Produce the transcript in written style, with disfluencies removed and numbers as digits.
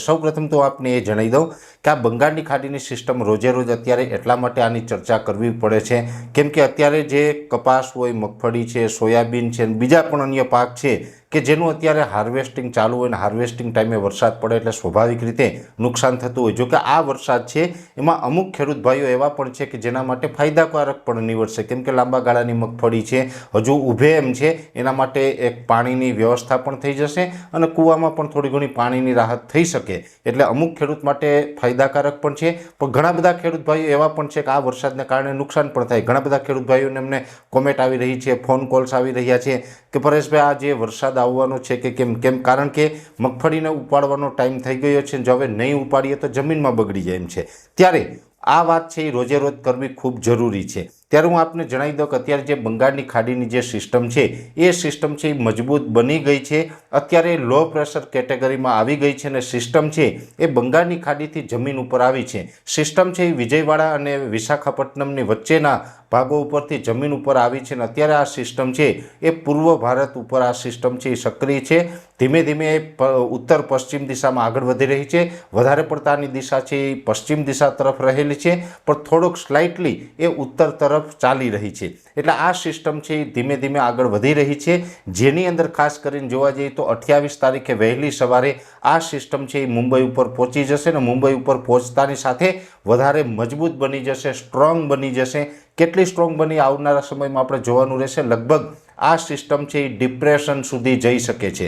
સૌપ્રથમ તો આપને એ જણાવી દઉં કે આ બંગાળની ખાડીની સિસ્ટમ રોજે રોજ અત્યારે એટલા માટે આની ચર્ચા કરવી પડે છે કેમ કે અત્યારે જે કપાસ હોય, મગફળી છે, સોયાબીન છે, બીજા પણ અન્ય પાક છે કે જેનું અત્યારે હાર્વેસ્ટિંગ ચાલુ હોય અને હાર્વેસ્ટિંગ ટાઈમે વરસાદ પડે એટલે સ્વાભાવિક રીતે નુકસાન થતું હોય. જો કે આ વરસાદ છે એમાં અમુક ખેડૂત ભાઈઓ એવા પણ છે કે જેના માટે ફાયદાકારક પણ નીવડશે કેમ કે લાંબા ગાળાની મગફળી છે, હજુ ઊભે એમ છે, એના માટે એક પાણીની વ્યવસ્થા પણ થઈ જશે અને કૂવામાં પણ થોડી ઘણી પાણીની રાહત થઈ શકે એટલે અમુક ખેડૂત માટે ફાયદાકારક પણ છે. પણ ઘણા બધા ખેડૂત ભાઈઓ એવા પણ છે કે આ વરસાદને કારણે નુકસાન પણ થાય. ઘણા બધા ખેડૂત ભાઈઓને એમને કોમેન્ટ આવી રહી છે, ફોન કોલ્સ આવી રહ્યા છે કે પરેશભાઈ આ જે વરસાદ આવવાનો છે કે કેમ કારણ કે મગફળીને ઉપાડવાનો ટાઈમ થઈ ગયો છે, જો હવે નહીં ઉપાડીએ તો જમીનમાં બગડી જાય એમ છે. ત્યારે આ વાત છે એ રોજે રોજ કરવી ખૂબ જરૂરી છે. ત્યારે હું આપને જણાવી દઉં કે અત્યારે જે બંગાળની ખાડીની જે સિસ્ટમ છે એ સિસ્ટમ છે એ મજબૂત બની ગઈ છે. અત્યારે લો પ્રેશર કેટેગરીમાં આવી ગઈ છે અને સિસ્ટમ છે એ બંગાળની ખાડીથી જમીન ઉપર આવી છે. સિસ્ટમ છે એ વિજયવાડા અને વિશાખાપટ્ટનમની વચ્ચેના ભાગો ઉપરથી જમીન ઉપર આવી છે અને અત્યારે આ સિસ્ટમ છે એ પૂર્વ ભારત ઉપર આ સિસ્ટમ છે એ સક્રિય છે. ધીમે ધીમે ઉત્તર પશ્ચિમ દિશામાં આગળ વધી રહી છે. વધારે પડતાની દિશા છે એ પશ્ચિમ દિશા તરફ રહેલી છે પણ થોડોક સ્લાઇટલી એ ઉત્તર તરફ ચાલી રહી છે. એટલે આ સિસ્ટમ છે એ ધીમે ધીમે આગળ વધી રહી છે જેની અંદર ખાસ કરીને જોવા જઈએ તો 28 તારીખે વહેલી સવારે આ સિસ્ટમ છે એ મુંબઈ ઉપર પહોંચી જશે અને મુંબઈ ઉપર પહોંચતાની સાથે વધારે મજબૂત બની જશે, સ્ટ્રોંગ બની જશે. કેટલી સ્ટ્રોંગ બની આવનારા સમયમાં આપણે જોવાનું રહેશે. લગભગ આ સિસ્ટમ છે એ ડિપ્રેશન સુધી જઈ શકે છે.